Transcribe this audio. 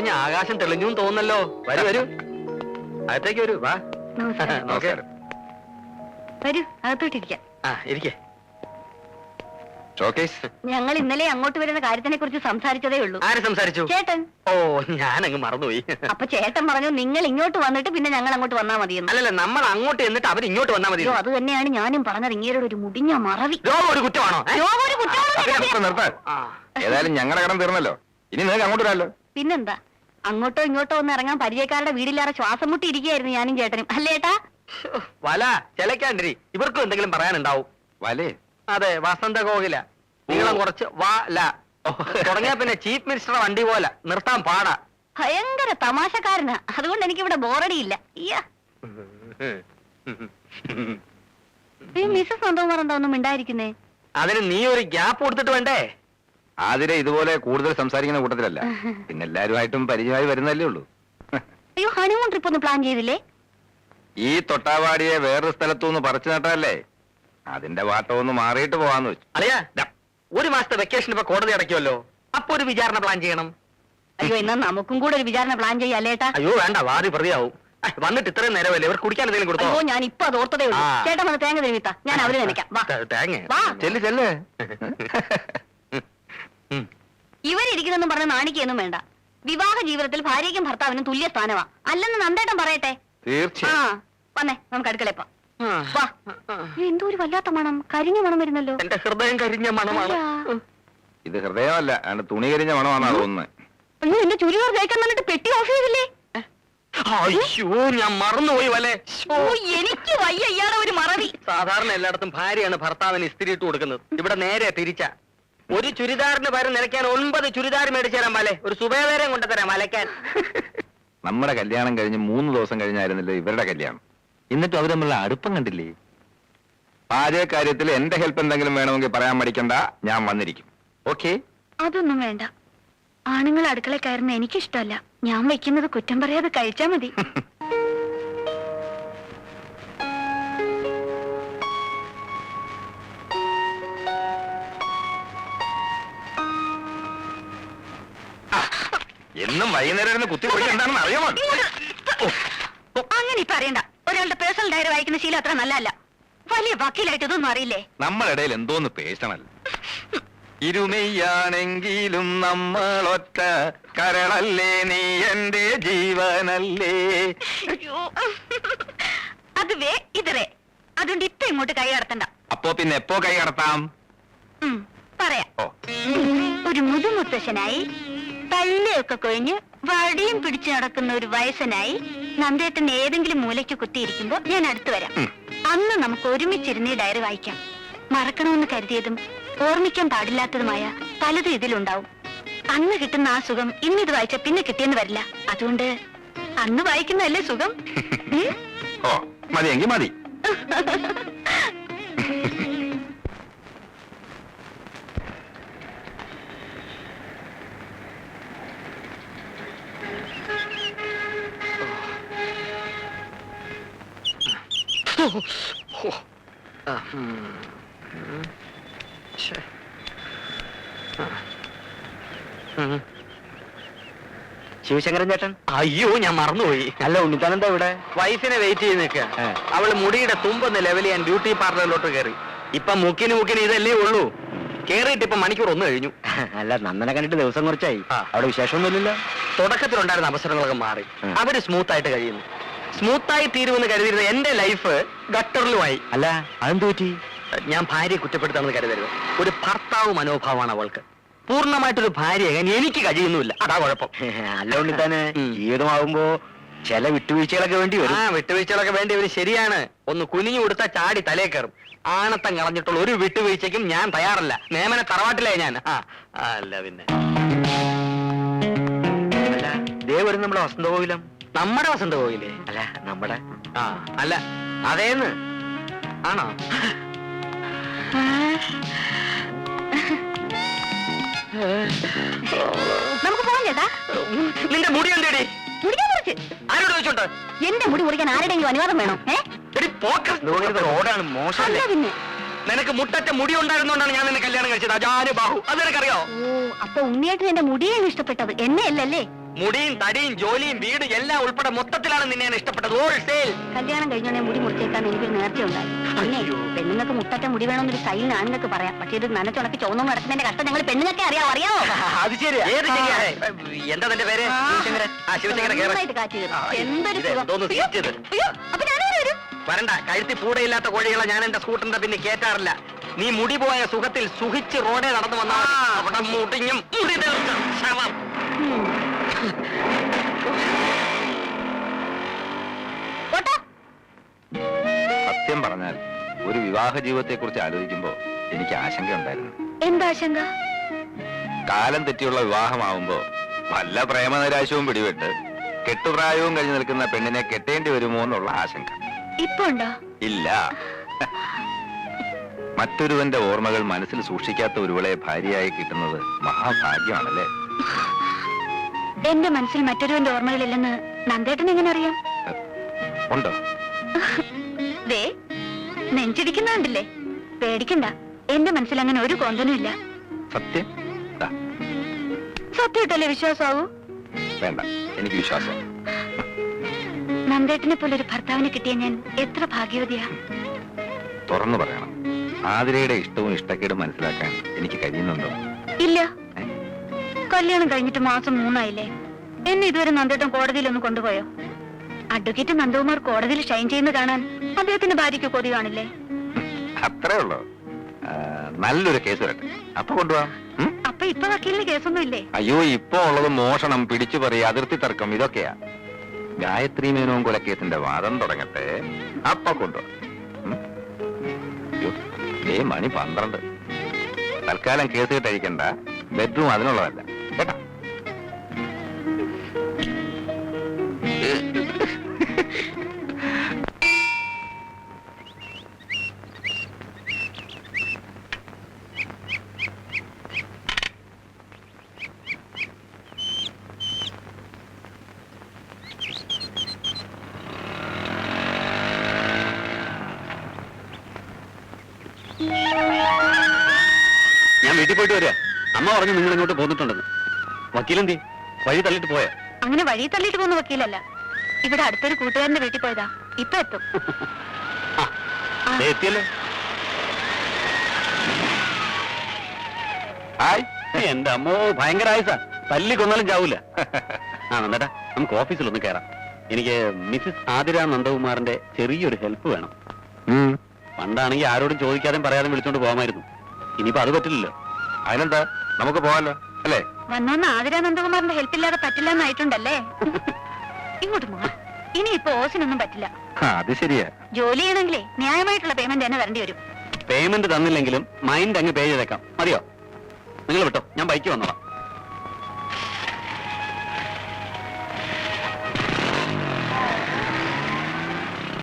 കഴിഞ്ഞ് ആകാശം തെളിഞ്ഞു തോന്നല്ലോ. വരൂ വരൂ, അകത്തേക്ക് വരൂ. വാ. നമസ്കാരം. വരൂ, അകത്തോട്ടിരിക്കാം. ഇരിക്കേ. ഞങ്ങൾ ഇന്നലെ അങ്ങോട്ട് വരുന്ന കാര്യത്തിനെ കുറിച്ച് സംസാരിച്ചതേ ഉള്ളൂ. ആര് സംസാരിച്ചു? ചേട്ടൻ. ഓ, ഞാനങ്ങ് മറന്നുപോയി. അപ്പൊ ചേട്ടൻ പറഞ്ഞു നിങ്ങൾ ഇങ്ങോട്ട് വന്നിട്ട് പിന്നെ ഞങ്ങൾ അങ്ങോട്ട് വന്നാ മതിയെന്ന്. അല്ലല്ല, നമ്മൾ അങ്ങോട്ട് എന്നിട്ട് അവർ ഇങ്ങോട്ട് വന്നാ മതി. അത് തന്നെയാണ് ഞാനും പറഞ്ഞത്. ഇങ്ങേരുടെ ഒരു മുടിഞ്ഞ മറവി. ഒരു കുറ്റമാണോ? ഏതായാലും ഞങ്ങളുടെ കടം തീർന്നല്ലോ. ഇനി നിങ്ങൾക്ക് അങ്ങോട്ട് വരാമല്ലോ. പിന്നെന്താ, അങ്ങോട്ടോ ഇങ്ങോട്ടോ ഒന്ന് ഇറങ്ങാൻ പരിചയക്കാരുടെ വീടില്ലാതെ ശ്വാസം മുട്ടി ഇരിക്കുകയായിരുന്നു ഞാനും ചേട്ടനും. അല്ലേട്ടാ? വല ചിലക്കാണ്ടിരി, ഇവർക്കും എന്തെങ്കിലും പറയാനുണ്ടാവും. വലേ? അതെ, വസന്ത കോകില. നീളം കുറച്ച് വാല തുടങ്ങിയ പിന്നെ ചീഫ് മിനിസ്റ്റർ വണ്ടി പോലെ നിർത്താൻ പാടാ. ഭയങ്കര തമാശക്കാരനാ. അതുകൊണ്ട് എനിക്കിവിടെ ബോറടിയില്ല. മിസ്സസ് നന്ദകുമാർ എന്താ ഒന്നും മിണ്ടായിരിക്കുന്നേ? അതിന് നീ ഒരു ഗ്യാപ്പ് കൊടുത്തിട്ട് വേണ്ടേ? ആതിരെ ഇതുപോലെ കൂടുതൽ സംസാരിക്കുന്ന കൂട്ടത്തിലല്ല. പിന്നെ എല്ലാരുമായിട്ടും പരിചയമായി വരുന്നല്ലേ ഉള്ളൂ. അയ്യോ, ഹണിമൂൺ ട്രിപ്പ് ഒന്ന് പ്ലാൻ ചെയ്തില്ലേ? ഈ തൊട്ടാവാടിയെ വേറൊരു സ്ഥലത്തുനിന്ന് പറിച്ചു നട്ടല്ലേ, അതിന്റെ വാട്ടം ഒന്ന് മാറിയിട്ട് പോവാന്ന് വെച്ചു. അറിയാ, ഒരു മാസത്തെ വെക്കേഷൻ ഇപ്പൊ കോടതി അടയ്ക്കുമല്ലോ, അപ്പൊ ഒരു വിചാരണ പ്ലാൻ ചെയ്യണം. അയ്യോ, എന്നാ നമുക്കും കൂടെ ഒരു വിചാരണ പ്ലാൻ ചെയ്യാല്ലേട്ടാ? അയ്യോ വേണ്ട, വാദി പ്രതിയാവും. വന്നിട്ട് ഇത്രയും നേരമല്ലേ, ഇവർ കുടിക്കാൻ എന്തെങ്കിലും കൊടുത്തോ? അയ്യോ, ഞാൻ ഇപ്പൊ അത് ഓർത്തതേ ഉള്ളൂ. ചേട്ടൻ വന്ന് തേങ്ങ തെരുവിത്താ, ഞാൻ അവര് നനയ്ക്കാം. ചെല്ല് ചെല്ല്. ഇവരിരിക്കുന്നെന്നും പറഞ്ഞ നാണിക്കൊന്നും വേണ്ട. വിവാഹ ജീവിതത്തിൽ ഭാര്യയ്ക്കും ഭർത്താവിനും തുല്യ സ്ഥാനമാ. അല്ലെന്ന് നന്ദേട്ടൻ പറയട്ടെ. തീർച്ചയായും. വന്നേ, നമുക്ക് അടുക്കളയപ്പോ. എന്തോ ഒരു വല്ലാത്ത മണം, കരിഞ്ഞ മണം വരുന്നല്ലോ. എന്റെ ഹൃദയം കരിഞ്ഞ മണമാണ്. ഇത് ഹൃദയമല്ല, തുണി കരിഞ്ഞ മണമാണെന്നാ തോന്നുന്നത്. അയ്യോ, എന്റെ ചുരിദാർ തേക്കാൻ വന്നിട്ട് പെട്ടി ഓഫ് ചെയ്തില്ലേ? അയ്യോ, ഞാൻ മറന്നുപോയി വല്ലേ. എനിക്ക് വയ്യ ഇയാളെ ഒരു മറവി. സാധാരണ എല്ലായിടത്തും ഭാര്യയാണ് ഭർത്താവിന് ഇസ്തിരി ഇട്ട് കൊടുക്കുന്നത്. ഇവിടെ നേരെ തിരിച്ച. ഒരു ചുരിദാറിന് പകരം നിലയ്ക്കാൻ 9 ചുരിദാർ മേടിച്ചു തരാൻ വല്ലേ, ഒരു സുബേദാരം കൊണ്ടുതരാം അലക്കാൻ. നമ്മുടെ കല്യാണം കഴിഞ്ഞ് 3 ദിവസം കഴിഞ്ഞായിരുന്നില്ല ഇവരുടെ കല്യാണം. എന്നിട്ടും അവർ തമ്മിലുള്ള അടുപ്പം കണ്ടില്ലേ? പാചക കാര്യത്തിൽ എന്റെ ഹെൽപ്പ് എന്തെങ്കിലും വേണമെങ്കിൽ പറയാൻ മടിക്കണ്ട, ഞാൻ വന്നിരിക്കും. ഓക്കെ? അതൊന്നും വേണ്ട. ആണുങ്ങൾ അടുക്കള കയറുന്ന എനിക്കിഷ്ടമല്ല. ഞാൻ വെക്കുന്നത് കുറ്റം പറയാതെ കഴിച്ചാ മതി. എന്നും വൈകുന്നേരം കുത്തി പൊളിക്ക് എന്താണെന്ന് അറിയാമോ? അങ്ങനെ പറയണ്ട. ഒരാളുടെ പേഴ്സണൽ ഡയറി വായിക്കുന്ന ശീലം അത്ര നല്ലതല്ല. വലിയ വക്കീലായിട്ട് ഇതൊന്നും അറിയില്ലേ? നമ്മളിടയിൽ എന്തോന്ന് പേഴ്സണൽ. ഇരുമയാണെങ്കിലും നമ്മളൊറ്റ കരളല്ലേ, നീ എന്റെ ജീവനല്ലേ. അതുവേ ഇതറേ. അതുകൊണ്ട് ഇപ്പൊ ഇങ്ങോട്ട് കൈ കടത്തണ്ട. അപ്പോ പിന്നെ എപ്പോ കൈ കടത്താം? പറയാം. ഒരു മുതുമുത്തശ്ശനായി പല്ലയൊക്കെ കൊഴിഞ്ഞ് വടിയും പിടിച്ചു നടക്കുന്ന ഒരു വയസ്സനായി നന്ദേട്ടൻ ഏതെങ്കിലും മൂലയ്ക്ക് കുത്തിയിരിക്കുമ്പോ ഞാൻ അടുത്തു വരാം. അന്ന് നമുക്ക് ഒരുമിച്ചിരുന്ന് ഡയറി വായിക്കാം. മറക്കണമെന്ന് കരുതിയതും ഓർമ്മിക്കാൻ പാടില്ലാത്തതുമായ പലതും ഇതിലുണ്ടാവും. അന്ന് കിട്ടുന്ന ആ സുഖം ഇന്നിത് വായിച്ച പിന്നെ കിട്ടിയെന്ന് വരില്ല. അതുകൊണ്ട് അന്ന് വായിക്കുന്നതല്ലേ സുഖം. മതിയെങ്കിൽ മതി. ശിവശങ്കരൻ ചേട്ടൻ. അയ്യോ, ഞാൻ മറന്നുപോയി. അല്ല, ഉണ്ണിത്താനെന്താ ഇവിടെ? വൈഫിനെ വെയിറ്റ് ചെയ്ത് നിൽക്കുക. അവള് മുടിയുടെ തുമ്പൊന്ന് ലെവൽ ചെയ്യാൻ ബ്യൂട്ടി പാർലറിലോട്ട് കയറി. ഇപ്പൊ മുക്കിന് ഇതല്ലേ ഉള്ളൂ. കേറിയിട്ട് ഇപ്പൊ മണിക്കൂർ 1 കഴിഞ്ഞു. അല്ല, നന്ദനെ കണ്ടിട്ട് ദിവസം കുറച്ചായി. അവിടെ വിശേഷമൊന്നുമില്ലല്ലോ. തുടക്കത്തിലുണ്ടായിരുന്ന അവസരങ്ങളൊക്കെ മാറി. അവര് സ്മൂത്ത് ആയിട്ട് കഴിയുന്നു. സ്മൂത്തായി തീരുമെന്ന് കരുതിയിരുന്ന എന്റെ ലൈഫ് ഗട്ടറിലുമായി. അല്ല, അതെന്ത് പറ്റി? ഞാൻ ഭാര്യയെ കുറ്റപ്പെടുത്താണെന്ന് കരുതരുത്. ഒരു ഭർത്താവ് മനോഭാവമാണ് അവൾക്ക്. പൂർണ്ണമായിട്ടൊരു ഭാര്യയാകാൻ എനിക്ക് കഴിയുന്നുമില്ല. അതാ കുഴപ്പം. അല്ലോണ്ട് തന്നെ ജീവിതമാകുമ്പോ ചില വിട്ടുവീഴ്ചകളൊക്കെ വേണ്ടി വരും. വിട്ടുവീഴ്ചകളൊക്കെ വേണ്ടി വരും, ശരിയാണ്. ഒന്ന് കുനിഞ്ഞു കൊടുത്താൽ ചാടി തലേ കയറും. ആണത്തം കളഞ്ഞിട്ടുള്ള ഒരു വിട്ടുവീഴ്ചയ്ക്കും ഞാൻ തയ്യാറല്ല. നേമനെ തറവാട്ടിലേ ഞാൻ. അല്ല പിന്നെ അല്ല, ദേ വരും നമ്മുടെ വസന്തകോവിലം. നമ്മുടെ വസന്തകോവിലേ? അല്ല, നമ്മുടെ. അല്ല, അതേന്ന് ആണോ? നമുക്ക് പോകാൻ ചേട്ടാ. നിന്റെ മുടി എന്തേടി? ആരോട് ചോദിച്ചോണ്ട്? എന്റെ മുടി മുറിക്കാൻ ആരുടെയെങ്കിലും അനുവാദം വേണോ? റോഡാണ് മോശം. പിന്നെ നിനക്ക് മുട്ടറ്റ മുടി ഉണ്ടായിരുന്നോണ്ടാണ് ഞാൻ നിന്നെ കല്യാണം കഴിച്ചത്. അജാനുബാഹു, അത് നിനക്കറിയോ? ഓ, അപ്പൊ ഉണ്ണിയായിട്ട് എന്റെ മുടിയാണ് ഇഷ്ടപ്പെട്ടത്, എന്നെ അല്ലല്ലേ? മുടിയും തടിയും ജോലിയും വീടും എല്ലാം ഉൾപ്പെടെ മൊത്തത്തിലാണ് നിന്നെ ഞാൻ ഇഷ്ടപ്പെട്ടത്. ഹോൾസെയിൽ. കല്യാണം കഴിഞ്ഞോടെ മുടി മുറിച്ചേക്കാൻ എനിക്കൊരു നേർച്ച ഉണ്ടായി. പിന്നെ അയ്യോ. പെണ്ണുങ്ങൾക്ക് മുട്ടറ്റ മുടി വേണമെന്നൊരു സ്റ്റൈലിന് ആണുങ്ങൾക്ക് പറയാം. പക്ഷേ ഇത് നനച്ചുണക്കി ചുവന്നു നടക്കുന്നതിന്റെ കഷ്ടം ഞങ്ങൾ പെണ്ണുങ്ങൾക്ക് അറിയാമോ? അത് ശരിയാ. ഏത് ശരിയാണ്? എന്താ തന്റെ പേര്? ശിവശങ്കരൻ. ആ, ശിവശങ്കരൻ കേറ്. നന്നായിട്ട് കാറ്റ് കയറും. ആ, എന്തൊരു ഇത് സുഖം. എന്തോന്ന് അയ്യോ, സീറ്റ് ഇത്? അയ്യോ, അപ്പൊ ഞാനേ വരും. വരണ്ട. കഴുത്തി പൂടയില്ലാത്ത കോഴികളെ ഞാൻ എന്റെ സ്കൂട്ടറിന്റെ പിന്നെ കേറ്റാറില്ല. നീ മുടി പോയ സുഖത്തിൽ സുഖിച്ച് റോഡേ നടന്നു വന്നാൽ അവിടെ മുടിഞ്ഞും മുടി തെറിച്ച ശവം. ഓട്ടോ. സത്യം പറഞ്ഞാൽ ഒരു വിവാഹ ജീവിതത്തെ കുറിച്ച് ആലോചിക്കുമ്പോ എനിക്ക് ആശങ്കയുണ്ടായിരുന്നു. എന്താ ആശങ്ക? കാലം തെറ്റിയുള്ള വിവാഹമാവുമ്പോ വല്ല പ്രേമനിരാശവും പിടിപെട്ട് കെട്ടുപ്രായവും കഴിഞ്ഞു നിൽക്കുന്ന പെണ്ണിനെ കെട്ടേണ്ടി വരുമോ എന്നുള്ള ആശങ്ക. ഇപ്പൊ ഉണ്ടോ? ഇല്ല. മറ്റൊരുവന്റെ ഓർമ്മകൾ മനസ്സിൽ സൂക്ഷിക്കാത്ത ഒരുവളെ ഭാര്യയായി കിട്ടുന്നത് മഹാഭാഗ്യമാണല്ലേ? എന്റെ മനസ്സിൽ മറ്റൊരുവന്റെ ഓർമ്മകളില്ലെന്ന് നന്ദേട്ടൻ എങ്ങനെ അറിയാം? ഉണ്ടോ? ദേ നെഞ്ചിടിക്കുന്നുണ്ടല്ലേ? പേടിക്കണ്ട, എന്റെ മനസ്സിൽ അങ്ങനെ ഒരു കോന്തനും ഇല്ല. സത്യം? ദാ, സത്യമായിട്ടല്ലേ വിശ്വാസാവൂ? വേണ്ട, എനിക്ക് വിശ്വാസം. നന്ദേട്ടനെ പോലെ ഒരു ഭർത്താവിനെ കിട്ടിയ ഞാൻ എത്ര ഭാഗ്യവതിയാ. തുറന്നു പറയണം, ആതിരയുടെ ഇഷ്ടവും ഇഷ്ടക്കേടും മനസ്സിലാക്കാൻ എനിക്ക് കഴിയുന്നുണ്ടോ? ഇല്ല. ഏ? കല്യാണം കഴിഞ്ഞിട്ട് മാസം 3 ആയില്ലേ? എന്നെ ഇതുവരെ നന്ദേട്ടൻ കോടതിയിലൊന്ന് കൊണ്ടുപോയോ? അഡ്വക്കേറ്റ് നന്ദകുമാർ കോടതിയിൽ ഷൈൻ ചെയ്യുന്ന കാണാൻ അദ്ദേഹത്തിന്റെ ഭാര്യയ്ക്ക് കൊതി കാണില്ലേ? അത്രേ ഉള്ളൂ. നല്ലൊരു കേസ് വരട്ടെ, അപ്പൊ കൊണ്ടുപോവാം. അപ്പൊ ഇപ്പൊ വക്കീലിന് കേസൊന്നും ഇല്ലേ? അയ്യോ, ഇപ്പൊ ഉള്ളത് മോഷണം, പിടിച്ചുപറി, അതിർത്തി തർക്കം, ഇതൊക്കെയാ. ഗായത്രി മേനോൻ കൊലക്കേസിന്റെ വാദം തുടങ്ങട്ടെ, അപ്പൊ കൊണ്ടുപോവാം. മണി 12. തൽക്കാലം കേസ് കിട്ടഴിക്കണ്ട. ബെഡ്റൂം അതിനുള്ളതല്ല കേട്ടാ. ഞാൻ വീട്ടിൽ പോയിട്ട് വരിക. അമ്മ പറഞ്ഞു നിങ്ങൾ ഇങ്ങോട്ട് പോന്നിട്ടുണ്ടെന്ന്. വക്കീലെന്തി വഴി തള്ളിട്ട് പോയ? അങ്ങനെ വഴി തള്ളിയിട്ട് പോകുന്ന വക്കീലല്ല. ഇവിടെ അടുത്തൊരു കൂട്ടുകാരന്റെ വീട്ടിൽ പോയതാ. ഇപ്പൊ എത്തും. എത്തിയല്ലോ. ഹായ്. എന്റെ അമ്മോ, ഭയങ്കര ആയുസാ. തല്ലി കൊന്നാലും ചാവൂല. ആ നന്ദേട്ടാ, നമുക്ക് ഓഫീസിലൊന്ന് കയറാം. എനിക്ക് മിസ്സിസ് ആതിര നന്ദകുമാറിന്റെ ചെറിയൊരു ഹെൽപ്പ് വേണം. പണ്ടാണെങ്കിൽ ആരോടും ചോദിക്കാതെ പറയാതെ വിളിച്ചോണ്ട് പോകാമായിരുന്നു. ഇനിയിപ്പോ അത് പറ്റില്ലല്ലോ. അതിനെന്താ, നമുക്ക് പോകാലോ അല്ലേ? വന്നോന്ന് ആതിര നന്ദകുമാറിന്റെ ഹെൽപ്പ് ഇല്ലാതെ പറ്റില്ല എന്നായിട്ടുണ്ടല്ലേ? ഇങ്ങോട്ട് മാ. ഇനി ഇപ്പൊ ഓസിനൊന്നും പറ്റില്ല. അത് ശരിയാ. ജോലി ചെയ്യണമെങ്കിലേ ന്യായമായിട്ടുള്ള പേയ്മെന്റ് തന്നെ വരേണ്ടി വരും. പേയ്മെന്റ് തന്നില്ലെങ്കിലും മൈൻഡ് അങ്ങ് പേ ചെയ്തേക്കാം. മതിയോ? നിങ്ങൾ വിട്ടോ, ഞാൻ ബൈക്ക് വന്നോളാം.